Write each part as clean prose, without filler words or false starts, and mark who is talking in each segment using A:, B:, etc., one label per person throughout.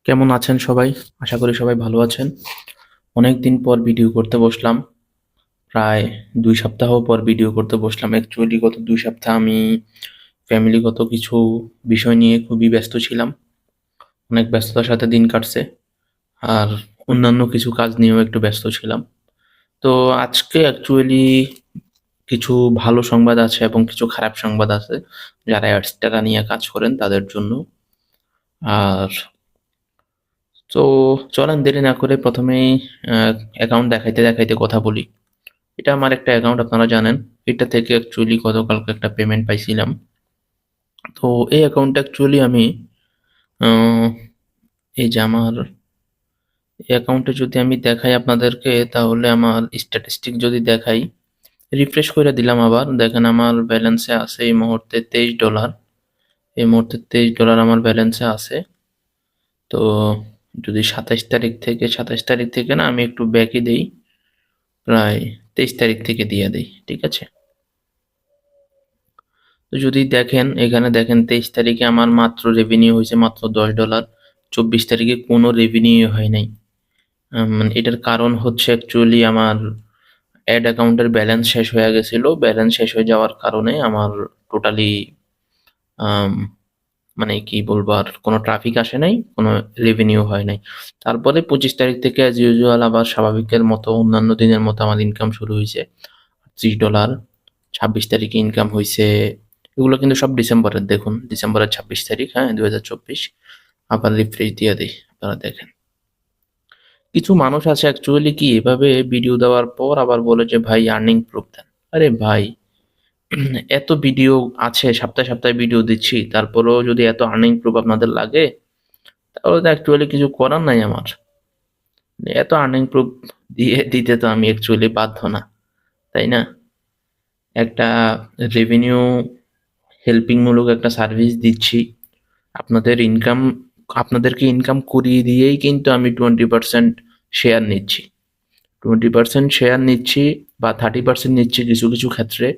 A: কেমন আছেন সবাই? আশা করি সবাই ভালো আছেন। অনেকদিন পর ভিডিও করতে বসলাম। প্রায় ২ সপ্তাহ পর ভিডিও করতে বসলাম। অ্যাকচুয়ালি গত ২ সপ্তাহ আমি ফ্যামিলিগত কিছু বিষয় নিয়ে খুবই ব্যস্ত ছিলাম। অনেক ব্যস্ততার সাথে দিন কাটছে। আর অন্যান্য কিছু কাজ নিয়েও একটু ব্যস্ত ছিলাম। তো আজকে অ্যাকচুয়ালি কিছু ভালো সংবাদ আছে এবং কিছু খারাপ সংবাদ আছে যারা অ্যাডস্টারা নিয়ে কাজ করেন তাদের জন্য। আর তো চলেন দেরি না করে প্রথমেই অ্যাকাউন্ট দেখাইতে কথা বলি। এটা আমার একটা অ্যাকাউন্ট, আপনারা জানেন। এটা থেকে অ্যাকচুয়ালি গতকালকে একটা পেমেন্ট পাইছিলাম। তো এই অ্যাকাউন্টটা অ্যাকচুয়ালি আমি আহ, এই যে আমার এই অ্যাকাউন্টে যদি আমি দেখাই আপনাদেরকে, তাহলে আমার স্ট্যাটিস্টিক যদি দেখাই, রিফ্রেশ করে দিলাম, আবার দেখেন আমার ব্যালেন্সে আছে এই মুহূর্তে $23। এই মুহূর্তে $23 আমার ব্যালেন্সে আছে। তো যদি 27 তারিখ থেকে না, আমি একটু ব্যাকে দিই, প্রায় 23 তারিখ থেকে দিয়ে দিই, ঠিক আছে। তো যদি দেখেন, এখানে দেখেন 23 তারিখে আমার মাত্র রেভিনিউ হয়েছে মাত্র $10। 24 তারিখে কোনো রেভিনিউ হয় নাই। মানে এটার কারণ হচ্ছে অ্যাকচুয়ালি আমার অ্যাড অ্যাকাউন্টের ব্যালেন্স শেষ হয়ে গেছিল। ব্যালেন্স শেষ হয়ে যাওয়ার কারণে আমার টোটালি মানে কি বলবো, আর কোনো ট্রাফিক আসে নাই, কোনো রেভিনিউ হয় নাই। তারপরে 25 তারিখ থেকে অ্যাজ ইউজুয়াল আবার স্বাভাবিকের মতো অন্যান্য দিনের মতো আমার ইনকাম শুরু হয়েছে $30। 26 তারিখে ইনকাম হয়েছে, এগুলো কিন্তু সব ডিসেম্বরের, দেখুন ডিসেম্বরের 26 তারিখ, হ্যাঁ 2024। আবার রিফ্রেশ দিয়ে দিই, আপনারা দেখেন। কিছু মানুষ আছে অ্যাকচুয়ালি কি এভাবে ভিডিও দেওয়ার পর আবার বলে যে ভাই আর্নিং প্রুফ দেন। আরে ভাই, এত ভিডিও আছে, সপ্তাহে সপ্তাহে ভিডিও দিচ্ছি, তারপরেও যদি এত আর্নিং প্রুফ আপনাদের লাগে, তাহলে তো অ্যাকচুয়ালি কিছু করার নাই আমার। এত আর্নিং প্রুফ দিতে তো আমি অ্যাকচুয়ালি বাধ্য না, তাই না? একটা রেভিনিউ হেল্পিং মূলক একটা সার্ভিস দিচ্ছি, আপনাদের ইনকাম, আপনাদেরকে ইনকাম করিয়ে দিয়েই কিন্তু আমি 20% শেয়ার নিচ্ছি। 20% শেয়ার নিচ্ছি বা 30% নিচ্ছি কিছু কিছু ক্ষেত্রে,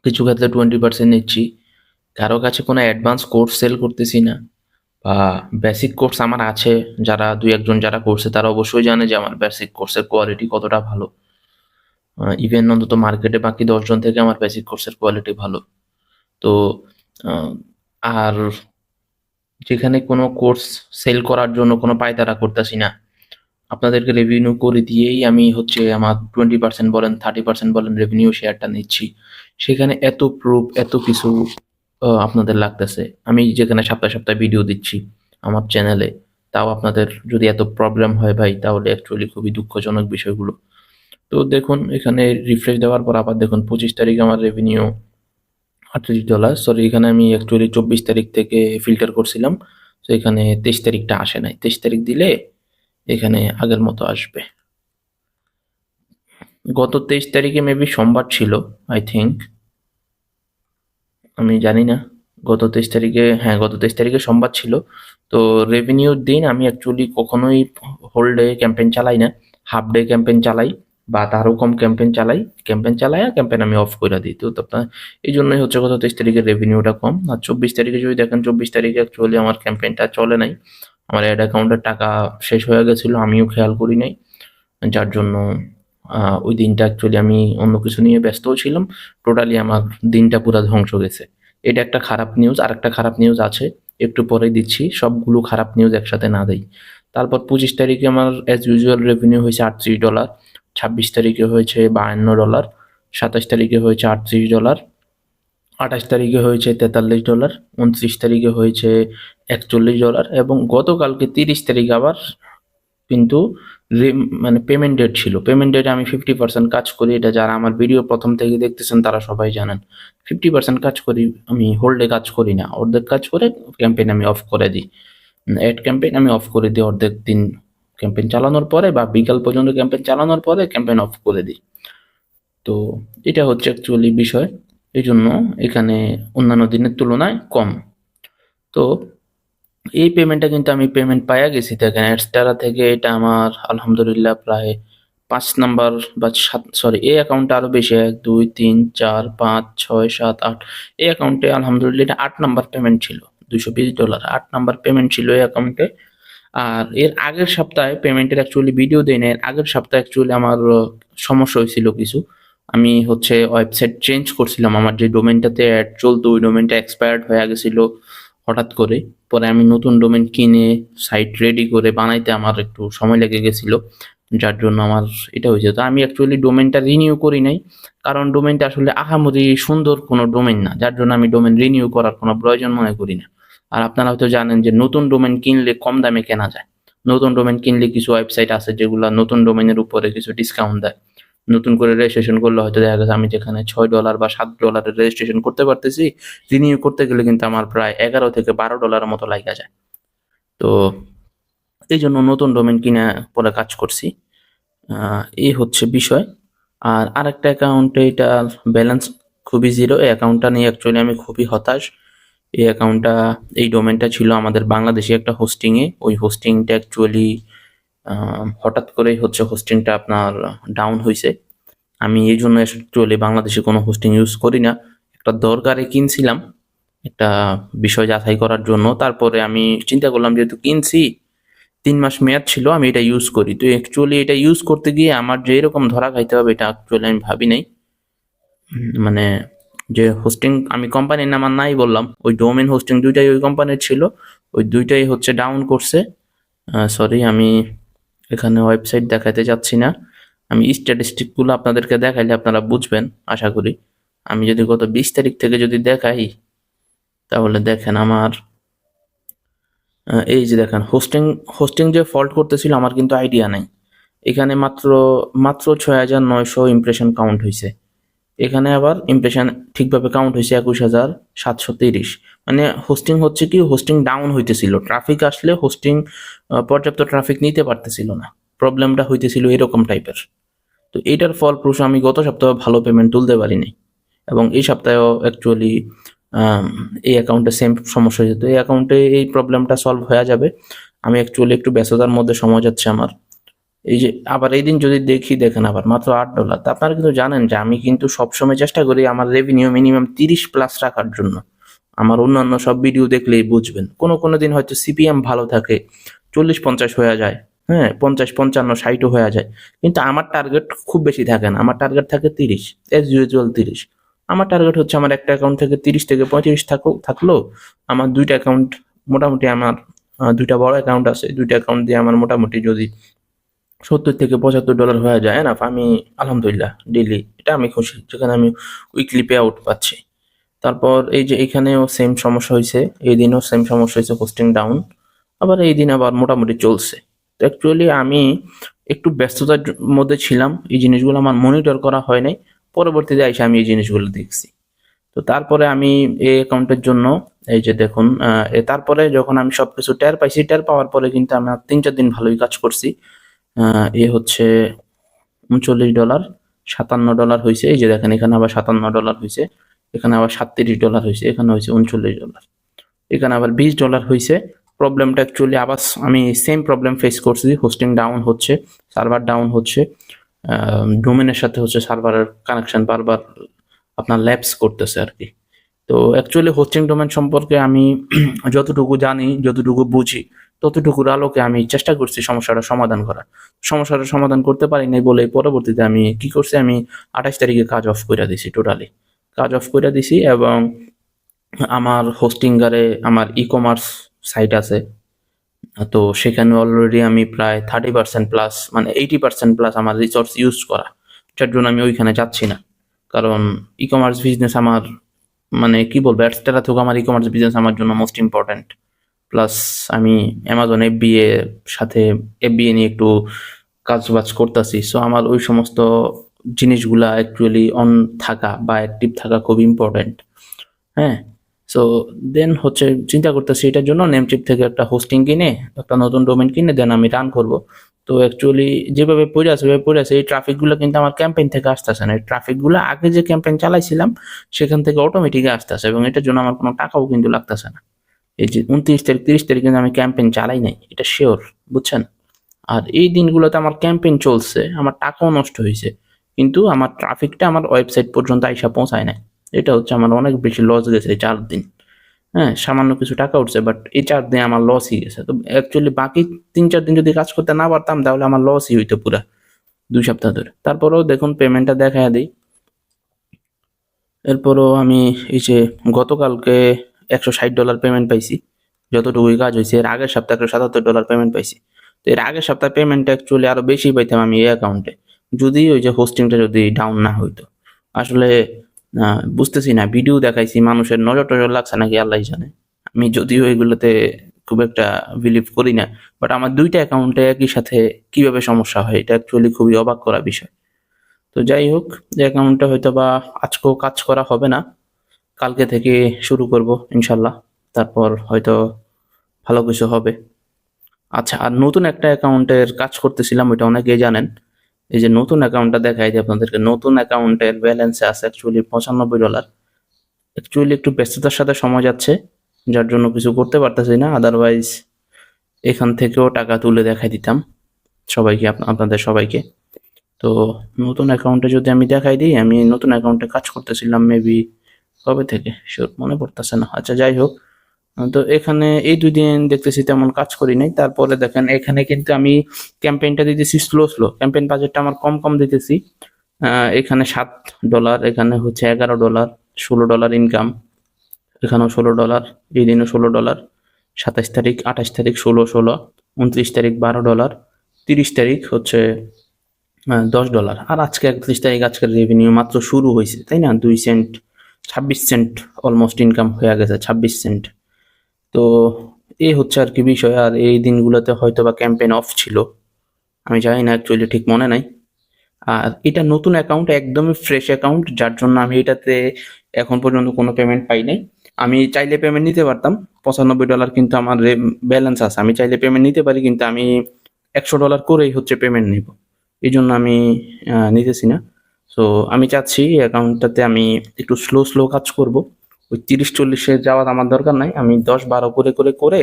A: কিছু ক্ষেত্রে 20% নিচ্ছি। কারো কাছে কোনো অ্যাডভান্স কোর্স সেল করতেছি না, বা বেসিক কোর্স আমার আছে। যারা দুই একজন যারা করছে তারা অবশ্যই জানে যে আমার বেসিক কোর্সের কোয়ালিটি কতটা ভালো। ইভেন অন্তত মার্কেটে বাকি 10 জন থেকে আমার বেসিক কোর্সের কোয়ালিটি ভালো। তো আহ, আর যেখানে কোনো কোর্স সেল করার জন্য কোনো পায়তারা করতেছি না, আপনাদেরকে রেভিনিউ করে দিয়েই আমি হচ্ছে আমার 20% বলেন 30% বলেন রেভিনিউ শেয়ারটা নিচ্ছি। সেখানে এত প্রুফ এত কিছু আপনাদের লাগতেছে, আমি যেখানে সপ্তাহে সপ্তাহে ভিডিও দিচ্ছি আমার চ্যানেলে, তাও আপনাদের যদি এত প্রবলেম হয় ভাই, তাহলে অ্যাকচুয়ালি খুবই দুঃখজনক বিষয়গুলো। তো দেখুন এখানে রিফ্রেশ দেওয়ার পর আবার দেখুন 25 তারিখ আমার রেভিনিউ $38। সরি, এখানে আমি অ্যাকচুয়ালি 24 তারিখ থেকে ফিল্টার করছিলাম। তো এখানে 23 তারিখটা আসে নাই, 23 তারিখ দিলে এখানে আগের মতো আসবে। গত 23 তারিখে মেবি সোমবার ছিল, আই থিঙ্ক, আমি জানি না। গত 23 তারিখে, হ্যাঁ গত 23 তারিখে সোমবার ছিল। তো রেভিনিউর দিন আমি অ্যাকচুয়ালি কখনোই হোল ডে ক্যাম্পেইন চালাই না, হাফ ডে ক্যাম্পেইন চালাই বা তারও কম ক্যাম্পেইন চালাই। ক্যাম্পেইন চালাই আর ক্যাম্পেইন আমি অফ করে দিই। তো আপনার এই জন্যই হচ্ছে গত 23 তারিখের রেভিনিউটা কম। আর 24 তারিখে যদি দেখেন, 24 তারিখে অ্যাকচুয়ালি আমার ক্যাম্পেইনটা চলে নাই। আমার অ্যাড অ্যাকাউন্টের টাকা শেষ হয়ে গেছিলো, আমিও খেয়াল করি নাই। যার জন্য ওই দিনটা অ্যাকচুয়ালি আমি অন্য কিছু নিয়ে ব্যস্তও ছিলাম। টোটালি আমার দিনটা পুরা ধ্বংস গেছে। এটা একটা খারাপ নিউজ। আরেকটা খারাপ নিউজ আছে, একটু পরেই দিচ্ছি, সবগুলো খারাপ নিউজ একসাথে না দেই। তারপর 25 তারিখে আমার অ্যাজ ইউজুয়াল রেভিনিউ হয়েছে $38। 26 তারিখে হয়েছে $52। 27 তারিখে হয়েছে $38। 28 তারিখে হয়েছে $43। 29 তারিখে হয়েছে $41 এবং গতকালকে 30 তারিখ আবার কিন্তু মানে পেমেন্ট ডেট ছিল। পেমেন্ট ডেটে আমি 50% কাজ করি, এটা যারা আমার ভিডিও প্রথম থেকে দেখতেছেন তারা সবাই জানেন। 50% কাজ করি আমি, হোল্ডে কাজ করি না, অর্ধেক কাজ করে ক্যাম্পেইন আমি অফ করে দিই। অ্যাড ক্যাম্পেইন আমি অফ করে দিই অর্ধেক দিন ক্যাম্পেইন চালানোর পরে, বা বিকাল পর্যন্ত ক্যাম্পেইন চালানোর পরে ক্যাম্পেইন অফ করে দিই। তো এটা হচ্ছে অ্যাকচুয়ালি বিষয়, এই জন্য এখানে অন্যান্য দিনের তুলনায় কম। তো এই পেমেন্টটা কিন্তু আমি পেমেন্ট পাইয়া গেছি, দেখেন এডস্টারা থেকে। এটা আমার আলহামদুলিল্লাহ প্রায় 5 নাম্বার বা 7, সরি এই অ্যাকাউন্টে আরো বেশি, 1 2 3 4 5 6 7 8, এই অ্যাকাউন্টে আলহামদুলিল্লাহ এটা 8 নাম্বার পেমেন্ট ছিল। $220, 8 নাম্বার পেমেন্ট ছিল এই অ্যাকাউন্টে। আর এর আগের সপ্তাহে পেমেন্টের অ্যাকচুয়ালি ভিডিও দেই না, এর আগের সপ্তাহে অ্যাকচুয়ালি আমার সমস্যা হয়েছিল কিছু। আমি হচ্ছে ওয়েবসাইট চেঞ্জ করছিলাম, আমার যে ডোমেনটাতে অ্যাড চলতো ওই ডোমেনটা এক্সপায়ার্ড হয়ে গেছিল হঠাৎ করে। পরে আমি নতুন ডোমেন কিনে সাইট রেডি করে বানাইতে আমার একটু সময় লেগে গেছিল, যার জন্য আমার এটা হয়েছে। তো আমি অ্যাকচুয়ালি ডোমেনটা রিনিউ করি নাই, কারণ ডোমেনটা আসলে আহামরি সুন্দর কোনো ডোমেন না, যার জন্য আমি ডোমেন রিনিউ করার কোনো প্রয়োজন মনে করি না। আর আপনারা হয়তো জানেন যে নতুন ডোমেন কিনলে কম দামে কেনা যায়। নতুন ডোমেন কিনলে কিছু ওয়েবসাইট আছে যেগুলো নতুন ডোমেনের উপরে কিছু ডিসকাউন্ট দেয়। নতুন করে রেজিস্ট্রেশন করলে হয়তো দেখা গেছে আমি যেখানে $6 বা $7 রেজিস্ট্রেশন করতে পারতেছি, রিনিউ করতে গেলে কিন্তু আমার প্রায় $11 থেকে $12 মতো লাগা যায়। তো এই জন্য নতুন ডোমেন কিনে পরে কাজ করছি। এই হচ্ছে বিষয়। আর আরেকটা অ্যাকাউন্টে এটা ব্যালেন্স খুবই জিরো, এই অ্যাকাউন্টটা নিয়ে অ্যাকচুয়ালি আমি খুবই হতাশ। এই অ্যাকাউন্টটা, এই ডোমেনটা ছিল আমাদের বাংলাদেশি একটা হোস্টিংয়ে, ওই হোস্টিংটা অ্যাকচুয়ালি হঠাৎ করেই হচ্ছে হোস্টিংটা আপনার ডাউন হয়েছে। আমি এই জন্য অ্যাকচুয়ালি বাংলাদেশে কোনো হোস্টিং ইউজ করি না, একটা দরকারে কিনছিলাম একটা বিষয় যাচাই করার জন্য। তারপরে আমি চিন্তা করলাম যেহেতু কিনছি, 3 মাস মেয়াদ ছিল, আমি এটা ইউজ করি। তো অ্যাকচুয়ালি এটা ইউজ করতে গিয়ে আমার যে এরকম ধরা খাইতে হবে এটা অ্যাকচুয়ালি আমি ভাবি নাই। মানে যে হোস্টিং আমি কোম্পানির নাম আর নাই বললাম, ওই ডোমেন হোস্টিং দুইটাই ওই কোম্পানির ছিল, ওই দুইটাই হচ্ছে ডাউন করছে। সরি, আমি এখানে ওয়েবসাইট দেখাতে যাচ্ছি না, আমি স্ট্যাটিস্টিকগুলো আপনাদেরকে দেখাইলে আপনারা বুঝবেন আশা করি। আমি যদি গত 20 তারিখ থেকে যদি দেখাই, তাহলে দেখেন আমার এই যে দেখেন হোস্টিং হোস্টিং যে ফল্ট করতেছিল আমার কিন্তু আইডিয়া নাই। এখানে মাত্র মাত্র 6,900 ইমপ্রেশন কাউন্ট হয়েছে। এখানে আবার ইমপ্রেশন ঠিকভাবে কাউন্ট হয়েছে 21,730। মানে হোস্টিং হচ্ছে কি, হোস্টিং ডাউন হইতেছিল, ট্রাফিক আসলে হোস্টিং পর্যাপ্ত ট্রাফিক নিতে পারতেছিল না, প্রবলেমটা হইতেছিল এরকম টাইপের। তো এইটার ফলপ্রসূ আমি গত সপ্তাহে ভালো পেমেন্ট তুলতে পারিনি, এবং এই সপ্তাহেও অ্যাকচুয়ালি এই অ্যাকাউন্টে সেম সমস্যা হয়েছে। তো এই অ্যাকাউন্টে এই প্রবলেমটা সলভ হয়ে যাবে। আমি অ্যাকচুয়ালি একটু ব্যস্ততার মধ্যে সময় যাচ্ছে আমার। এই যে আবার এই দিন যদি দেখি, দেখেন আবার মাত্র $8। তা আপনারা কিন্তু জানেন যে আমি কিন্তু সবসময় চেষ্টা করি আমার রেভিনিউ মিনিমাম 30+ রাখার জন্য। আমার অন্যান্য সব ভিডিও দেখলেই বুঝবেন, কোনো কোনো দিন হয়তো সিপিএম ভালো থাকে, 40-50 হয়ে যায়, হ্যাঁ 50-55-60ও হয়ে যায়, কিন্তু আমার টার্গেট খুব বেশি থাকে না, আমার টার্গেট থাকে 30, এজ ইউজুয়াল 30। আমার টার্গেট হচ্ছে আমার একটা অ্যাকাউন্ট থেকে 30 থেকে 35 থাকলো, আমার দুইটা অ্যাকাউন্ট মোটামুটি আমার দুইটা বড় অ্যাকাউন্ট আছে, দুইটা অ্যাকাউন্ট দিয়ে আমার মোটামুটি যদি $70 থেকে $75 হয়ে যায় এনাফ, আমি আলহামদুলিল্লাহ ডেইলি এটা আমি খুশি, যেখানে আমি উইকলি পে আউট পাচ্ছি। তারপর এই যে এখানেও সেম সমস্যা হয়েছে, এই দিনও সেম সমস্যা হয়েছে, হোস্টিং ডাউন। আবার এই দিন আবার মোটামুটি চলছে। তো অ্যাকচুয়ালি আমি একটু ব্যস্ততার মধ্যে ছিলাম, এই জিনিসগুলো আমার মনিটর করা হয় নাই, পরবর্তীতে এসে আমি এই জিনিসগুলো দেখছি। তো তারপরে আমি এই অ্যাকাউন্টের জন্য এই যে দেখুন, তারপরে যখন আমি সবকিছু টের পাইছি, টের পাওয়ার পরে কিন্তু আমি 3-4 দিন ভালোই কাজ করছি। এ হচ্ছে $39, $57 হয়েছে, এই যে দেখেন এখানে আবার $57 হয়েছে, এখানে আবার $37 হয়েছে, এখানে হয়েছে $39, এখানে আবার $20 হয়েছে। প্রবলেমটা অ্যাকচুয়ালি আবার আমি সেম প্রবলেম ফেস করছি, হোস্টিং ডাউন হচ্ছে, সার্ভার ডাউন হচ্ছে, ডোমেনের সাথে হচ্ছে সার্ভারের কানেকশন বারবার আপনার ল্যাপস করতেছে আর কি। তো অ্যাকচুয়ালি হোস্টিং ডোমেন সম্পর্কে আমি যতটুকু জানি, যতটুকু বুঝি, ততটুকুর আলোকে আমি চেষ্টা করছি সমস্যাটা সমাধান করার। সমস্যাটা সমাধান করতে পারি নাই বলে পরবর্তীতে আমি কি করছি, আমি 28 তারিখে কাজ অফ করে দিছি, টোটালি কাজ অফ করে দিছি। এবং আমার হোস্টিংগারে আমার ই কমার্স সাইট আছে, তো সেখানে অলরেডি আমি প্রায় 30%+, মানে 80%+ আমার রিসোর্স ইউজ করা, যার জন্য আমি ওইখানে যাচ্ছি না। কারণ ই কমার্স বিজনেস আমার, মানে কি বলবো, অ্যাডস্টারা থেকে আমার ই কমার্স বিজনেস আমার জন্য মোস্ট ইম্পর্ট্যান্ট। প্লাস আমি অ্যামাজন এফবিএ সাথে এফবিএ নিয়ে একটু কাজ বাজ করতেছি, সো আমার ওই সমস্ত জিনিসগুলা অ্যাকচুয়ালি অন থাকা বা অ্যাক্টিভ থাকা খুব ইম্পর্ট্যান্ট। হ্যাঁ, সো দেন হচ্ছে চিন্তা করতেছি এটার জন্য নেমচিপ থেকে একটা হোস্টিং কিনে, একটা নতুন ডোমেন কিনে দেন আমি রান করব। তো অ্যাকচুয়ালি যেভাবে পড়ে আছে ওইভাবে পড়ে আছে, এই ট্রাফিকগুলো কিন্তু আমার ক্যাম্পেইন থেকে আসতেছে না, এই ট্রাফিকগুলো আগে যে ক্যাম্পেইন চালাইছিলাম সেখান থেকে অটোমেটিকই আসতেছে, এবং এটার জন্য আমার কোনো টাকাও কিন্তু লাগতেছে না। এই যে 29 তারিখ 30 তারিখ কিন্তু আমি ক্যাম্পেইন চালাই নাই, এটা শিওর, বুঝছেন। আর এই দিনগুলোতে আমার ক্যাম্পেইন চলছে, আমার টাকাও নষ্ট হয়েছে, কিন্তু আমার ট্রাফিকটা আমার ওয়েবসাইট পর্যন্ত আইসা পৌঁছায় নাই। এটা হচ্ছে আমার অনেক বেশি লস গেছে এই 4 দিন। হ্যাঁ, সামান্য কিছু টাকা উঠছে, বাট এই 4 দিনে আমার লসই গেছে। তো অ্যাকচুয়ালি বাকি 3-4 দিন যদি কাজ করতে না পারতাম তাহলে আমার লসই হইতো পুরা 2 সপ্তাহ ধরে। তারপরেও দেখুন পেমেন্টটা দেখাইয়া দেই। এরপরও আমি এই যে গতকালকে $160 পেমেন্ট পাইছি, যতটুকুই কাজ হয়েছে। এর আগের সপ্তাহে $177 পেমেন্ট পাইছি। তো এর আগের সপ্তাহে পেমেন্টটা অ্যাকচুয়ালি আরো বেশি পাইতাম আমি এই অ্যাকাউন্টে, যদি ওই যে হোস্টিংটা যদি ডাউন না হইতো। আসলে বুঝতেছি না, ভিডিও দেখাইছি, মানুষের নজর টজর লাগছে নাকি আল্লাহ জানে। আমি যদিও এগুলোতে খুব একটা বিলিভ করি না, বাট আমার 2টা অ্যাকাউন্টে একই সাথে কিভাবে সমস্যা হয় এটা অ্যাকচুয়ালি খুবই অবাক করা বিষয়। তো যাই হোক, যে অ্যাকাউন্টটা হয়তো বা আজকেও কাজ করা হবে না, কালকে থেকে শুরু করব ইনশাল্লাহ। তারপর হয়তো ভালো কিছু হবে। আচ্ছা, আর নতুন একটা অ্যাকাউন্টের কাজ করতেছিলাম, ওইটা অনেকেই জানেন। এই যে নতুন অ্যাকাউন্টটা দেখাই দিই আপনাদেরকে। নতুন অ্যাকাউন্টের ব্যালেন্সে আছে অ্যাকচুয়ালি $95। অ্যাকচুয়ালি একটু ব্যস্ততার সাথে সময় যাচ্ছে, যার জন্য কিছু করতে পারতেছি না। আদারওয়াইজ এখান থেকেও টাকা তুলে দেখাই দিতাম সবাইকে, আপনাদের সবাইকে। তো নতুন অ্যাকাউন্টে যদি আমি দেখাই দিই, আমি নতুন অ্যাকাউন্টে কাজ করতেছিলাম মেবি কবে থেকে শিওর মনে পড়তেছে না। আচ্ছা যাই হোক, তো এখানে এই 2 দিন দেখতেছি তেমন কাজ করি নাই। তারপরে দেখেন এখানে কিন্তু আমি ক্যাম্পেইনটা দিতেছি স্লো, ক্যাম্পেইন বাজেটটা আমার কম দিতেছি। এখানে $7, এখানে হচ্ছে $11, $16 ইনকাম, এখানেও $16, এই দিনও $16, 27 তারিখ, 28 তারিখ 16, 29 তারিখ $12, 30 তারিখ হচ্ছে $10। আর আজকে 31 তারিখ, আজকের রেভিনিউ মাত্র শুরু হয়েছে, তাই না? 2 সেন্ট, 26 সেন্ট অলমোস্ট ইনকাম হয়ে গেছে, 26 সেন্ট। তো এই হচ্ছে আর কি বিষয়। আর এই দিনগুলোতে হয়তো বা ক্যাম্পেইন অফ ছিল, আমি জানি না, অ্যাকচুয়ালি ঠিক মনে নাই। আর এটা নতুন অ্যাকাউন্ট, একদমই ফ্রেশ অ্যাকাউন্ট, যার জন্য আমি এটাতে এখন পর্যন্ত কোনো পেমেন্ট পাই নাই। আমি চাইলে পেমেন্ট নিতে পারতাম, $95 কিন্তু আমার ব্যালেন্স আছে, আমি চাইলে পেমেন্ট নিতে পারি, কিন্তু আমি $100 করেই হচ্ছে পেমেন্ট নিব। এই জন্য আমি নিতেছি না। সো আমি চাচ্ছি অ্যাকাউন্টটাতে আমি একটু স্লো কাজ করব। ওই 30-40-এ যাওয়ার আমার দরকার নাই, আমি 10-12 করে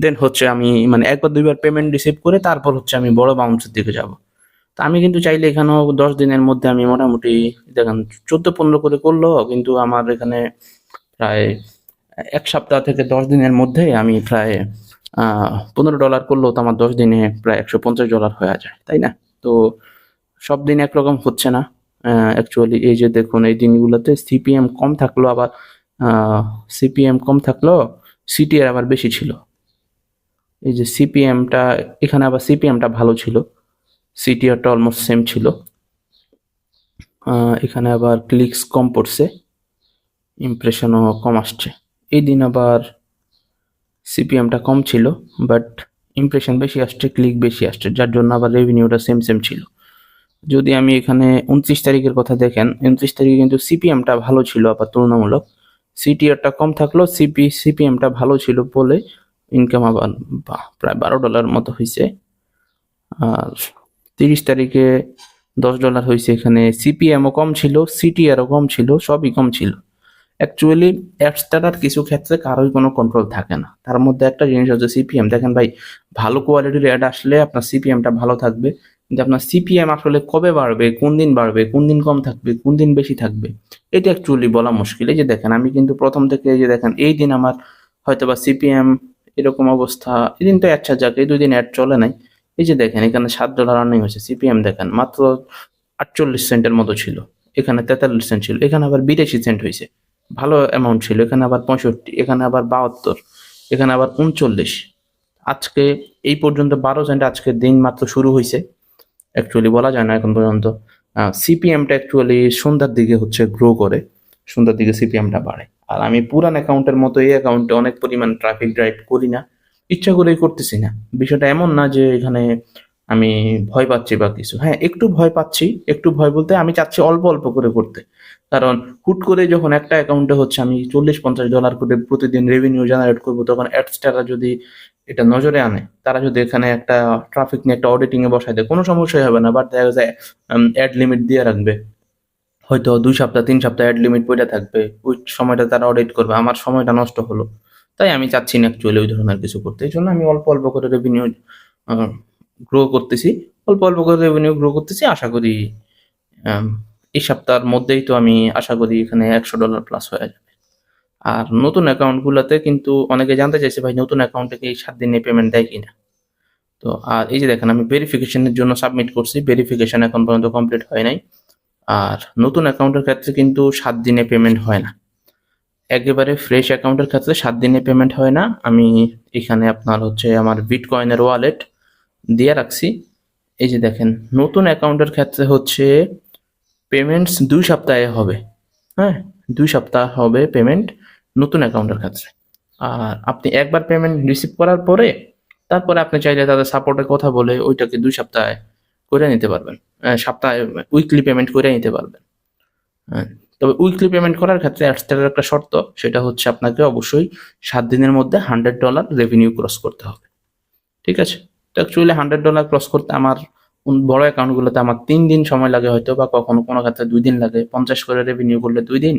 A: দেন হচ্ছে আমি মানে একবার দুইবার পেমেন্ট রিসিভ করে তারপর হচ্ছে আমি বড় বাউন্সের দিকে যাব। তা আমি কিন্তু চাইলে এখানেও 10 দিনের মধ্যে আমি মোটামুটি দেখেন 14-15 করে করলেও কিন্তু আমার এখানে প্রায় 1 সপ্তাহ থেকে 10 দিনের মধ্যে আমি প্রায় $15 করলেও তো আমার 10 দিনে প্রায় $150 হয়ে যায়, তাই না? তো সব দিন একরকম হচ্ছে না। অ্যাকচুয়ালি এই যে দেখুন, এই দিনগুলোতে সিপিএম কম থাকলেও সিটিআর আবার বেশি ছিল। এই যে সিপিএমটা, এখানে আবার সিপিএমটা ভালো ছিল, সিটিআরটা অলমোস্ট সেম ছিল। এখানে আবার ক্লিকস কম পড়ছে, ইমপ্রেশনও কম আসছে। এই দিন আবার সিপিএমটা কম ছিল, বাট ইমপ্রেশন বেশি আসছে, ক্লিক বেশি আসছে, যার জন্য আবার রেভিনিউটা সেম ছিল। যদি আমি এখানে 29 তারিখের কথা দেখেন, 29 তারিখে কিন্তু সিপিএমটা ভালো ছিল আবার তুলনামূলক, সিটিআরটা কম থাকলেও সিপিএমটা ভালো ছিল বলে ইনকাম আবার প্রায় $12 মতো হয়েছে। আর 30 তারিখে $10 হয়েছে। এখানে সিপিএমও কম ছিল, সিটিআরও কম ছিল, সবই কম ছিল। অ্যাকচুয়ালি অ্যাডস্টারার কিছু ক্ষেত্রে কারোই কোনো কন্ট্রোল থাকে না। তার মধ্যে একটা জিনিস হচ্ছে সিপিএম। দেখেন ভাই, ভালো কোয়ালিটির অ্যাড আসলে আপনার সিপিএমটা ভালো থাকবে, কিন্তু আপনার সিপিএম আসলে কবে বাড়বে, কোন দিন কম থাকবে, কোন দিন বেশি থাকবে, এটা অ্যাকচুয়ালি বলা মুশকিল। এই যে দেখেন, আমি কিন্তু প্রথম থেকে এই যে দেখেন, এই দিন আমার হয়তো বা সিপিএম এরকম অবস্থা, এই দিন তো আচ্ছা যাক, এই 2 দিন অ্যাড চলে নাই। এই যে দেখেন, এখানে $7 আর্নিং হয়েছে, সিপিএম দেখেন মাত্র 48 সেন্টের মতো ছিল, এখানে 43 সেন্ট ছিল, এখানে আবার 82 সেন্ট হয়েছে, ভালো অ্যামাউন্ট ছিল। এখানে আবার 65, এখানে আবার 72, এখানে আবার 39। আজকে এই পর্যন্ত 12 সেন্ট, আজকের দিন মাত্র শুরু হয়েছে, অ্যাকচুয়ালি বলা যায় না এখন পর্যন্ত। সিপিএমটা অ্যাকচুয়ালি সন্ধ্যার দিকে হচ্ছে গ্রো করে, সন্ধ্যার দিকে সিপিএমটা বাড়ে। আর আমি পুরান অ্যাকাউন্টের মতো এই অ্যাকাউন্টে অনেক পরিমাণ ট্রাফিক ড্রাইভ করি না, ইচ্ছা করেই করতেছি না। বিষয়টা এমন না যে এখানে আমি ভয় পাচ্ছি বা কিছু। হ্যাঁ, একটু ভয় পাচ্ছি, একটু ভয় বলতে আমি চাচ্ছি অল্প করে করতে। কারণ হুট করে যখন একটা অ্যাকাউন্টে হচ্ছে আমি $40-50 করে প্রতিদিন রেভিনিউ জেনারেট করবো, তখন অ্যাডস্টাররা যদি এটা নজরে আনে, তারা যদি এখানে একটা ট্রাফিক নিয়ে একটা অডিটিং এ বসায় দেয়, কোনো সমস্যাই হবে না। বাট দেখা যায় অ্যাড লিমিট দিয়ে রাখবে, হয়তো 2 সপ্তাহ 3 সপ্তাহ অ্যাড লিমিট পড়ে থাকবে, ওই সময়টা তারা অডিট করবে, আমার সময়টা নষ্ট হলো। তাই আমি চাচ্ছি না অ্যাকচুয়ালি ওই ধরনের কিছু করতে। এই জন্য আমি অল্প করে রেভিনিউ গ্রো করতেছি, অল্প করে রেভিনিউ গ্রো করতেছি। আশা করি আম, এই সপ্তাহের মধ্যেই তো আমি আশা করি এখানে $100 প্লাস হয়ে যাবে। আর নতুন অ্যাকাউন্টগুলোতে কিন্তু অনেকে জানতে চাইছে ভাই নতুন অ্যাকাউন্টে কি 7 দিনে পেমেন্ট দেয় কিনা। তো আর এই যে দেখেন আমি ভেরিফিকেশনের জন্য সাবমিট করছি, ভেরিফিকেশন এখন পর্যন্ত কমপ্লিট হয় নাই। আর নতুন অ্যাকাউন্টের ক্ষেত্রে কিন্তু 7 দিনে পেমেন্ট হয় না। একেবারে ফ্রেশ অ্যাকাউন্টের ক্ষেত্রে 7 দিনে পেমেন্ট হয় না। আমি এখানে আপনার হচ্ছে আমার বিটকয়েনের ওয়ালেট দিয়ে রাখছি। এই যে দেখেন নতুন অ্যাকাউন্টের ক্ষেত্রে হচ্ছে পেমেন্টস 2 সপ্তাহে হবে। হ্যাঁ, 2 সপ্তাহ হবে পেমেন্ট নতুন অ্যাকাউন্টের ক্ষেত্রে। আর আপনি একবার পেমেন্ট রিসিভ করার পরে তারপরে আপনি চাইলে তাদের সাপোর্টে কথা বলে ওইটাকে 2 সপ্তাহে করে নিতে পারবেন। সপ্তাহে উইকলি পেমেন্ট করে নিতে পারবেন। হ্যাঁ, তবে উইকলি পেমেন্ট করার ক্ষেত্রে অ্যাডস্টারের একটা শর্ত, সেটা হচ্ছে আপনাকে অবশ্যই 7 দিনের মধ্যে $100 রেভিনিউ ক্রস করতে হবে। ঠিক আছে? তো অ্যাকচুয়ালি $100 ক্রস করতে আমার বড় অ্যাকাউন্টগুলোতে আমার 3 দিন সময় লাগে হয়তো, বা কখনো কোনো ক্ষেত্রে 2 দিন লাগে। 50 করে রেভিনিউ করলে 2 দিন,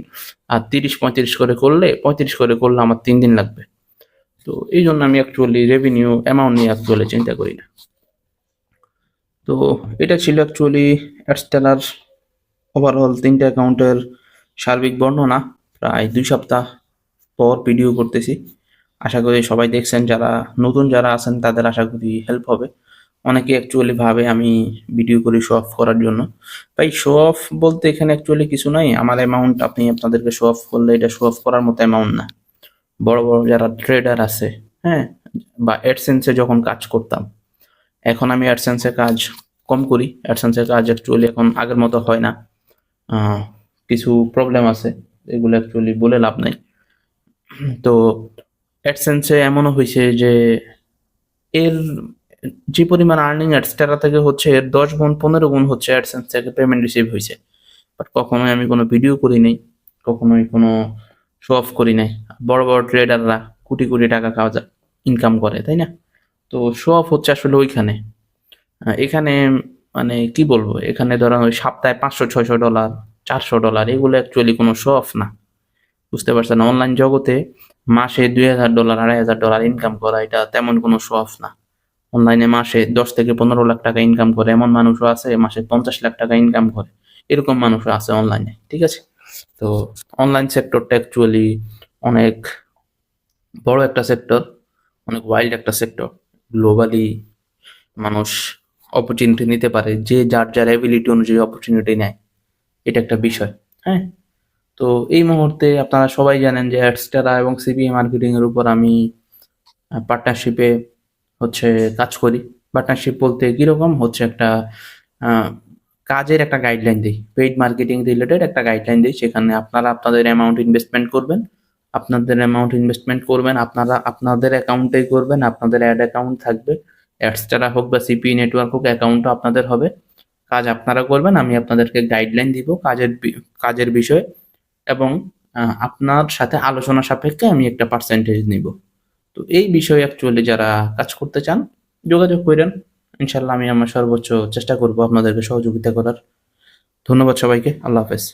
A: আর 30-35 করে করলে 35 করে করলে আমার 3 দিন লাগবে। তো এই জন্য আমি অ্যাকচুয়ালি রেভিনিউ অ্যামাউন্ট নিয়ে অ্যাকচুয়ালি চিন্তা করি না। তো এটা ছিল অ্যাকচুয়ালি অ্যাডস্টেলার ওভারঅল 3টে অ্যাকাউন্টের সার্বিক বর্ণনা। প্রায় 2 সপ্তাহ পর ভিডিও করতেছি। আশা করি সবাই দেখছেন, যারা নতুন যারা আছেন তাদের আশা করি হেল্প হবে। অনেকে অ্যাকচুয়ালি ভাবে আমি ভিডিও করি শো অফ করার জন্য। ভাই শো অফ বলতে এখানে অ্যাকচুয়ালি কিছু নাই। আমার অ্যামাউন্ট আপনি আপনাদেরকে শো অফ করলে এটা শো অফ করার মতো অ্যামাউন্ট না। বড় বড় যারা ট্রেডার আছে, হ্যাঁ, বা অ্যাডসেন্সে যখন কাজ করতাম, এখন আমি অ্যাডসেন্সে কাজ কম করি। অ্যাডসেন্সের কাজ অ্যাকচুয়ালি এখন আগের মতো হয় না। কিছু প্রবলেম আছে, এগুলো অ্যাকচুয়ালি বলে লাভ নাই। তো অ্যাডসেন্সে এমনও হয়েছে যে এর যে পরিমাণ আর্নিং অ্যাডস্টারা থেকে হচ্ছে এর 10 গুণ 15 গুণ হচ্ছে অ্যাডসেন্স থেকে পেমেন্ট রিসিভ হয়েছে। বাট কখনোই আমি কোনো ভিডিও করি নাই, কখনোই কোনো শো অফ করি নাই। বড় বড় ট্রেডাররা কোটি কোটি টাকা খাওয়া ইনকাম করে, তাই না? তো শো অফ হচ্ছে আসলে ওইখানে। এখানে মানে কি বলবো, এখানে ধরেন ওই সপ্তাহে $500-600, $400 এগুলো অ্যাকচুয়ালি কোনো শো অফ না। বুঝতে পারছেন? অনলাইন জগতে মাসে $2000 $2500 ইনকাম করা এটা তেমন কোনো শো অফ না। অনলাইনে মাসে 10 থেকে 15 লাখ টাকা ইনকাম করে এমন মানুষও আছে, মাসে 50 লাখ টাকা ইনকাম করে এরকম মানুষও আছে অনলাইনে। ঠিক আছে? তো অনলাইন সেক্টরটা অ্যাকচুয়ালি অনেক বড় একটা সেক্টর, অনেক ওয়াইল্ড একটা সেক্টর। গ্লোবালি মানুষ অপরচুনিটি নিতে পারে, যে যার যার অ্যাবিলিটি অনুযায়ী অপরচুনিটি নেয়। এটা একটা বিষয়। হ্যাঁ, তো এই মুহূর্তে আপনারা সবাই জানেন যে অ্যাডস্টারা এবং সিপিএ মার্কেটিং এর উপর আমি পার্টনারশিপে হচ্ছে কাজ করি। পার্টনারশিপ বলতে কিরকম হচ্ছে একটা আহ, কাজের একটা গাইডলাইন দিই, পেইড মার্কেটিং রিলেটেড একটা গাইডলাইন দিই। সেখানে আপনারা আপনাদের অ্যামাউন্ট ইনভেস্টমেন্ট করবেন, আপনারা আপনাদের অ্যাকাউন্টেই করবেন, আপনাদের অ্যাড অ্যাকাউন্ট থাকবে, অ্যাডস্টারা হোক বা সিপি নেটওয়ার্ক হোক, অ্যাকাউন্টও আপনাদের হবে। কাজ আপনারা করবেন, আমি আপনাদেরকে গাইডলাইন দিব কাজের বিষয়ে, এবং আপনার সাথে আলোচনা সাপেক্ষে আমি একটা পার্সেন্টেজ নিব। তো এই বিষয়ে অ্যাকচুয়ালি যারা কাজ করতে চান যোগাযোগ করেন। ইনশাল্লাহ আমি আমার সর্বোচ্চ চেষ্টা করব আপনাদেরকে সহযোগিতা করার। ধন্যবাদ সবাইকে। আল্লাহ হাফেজ।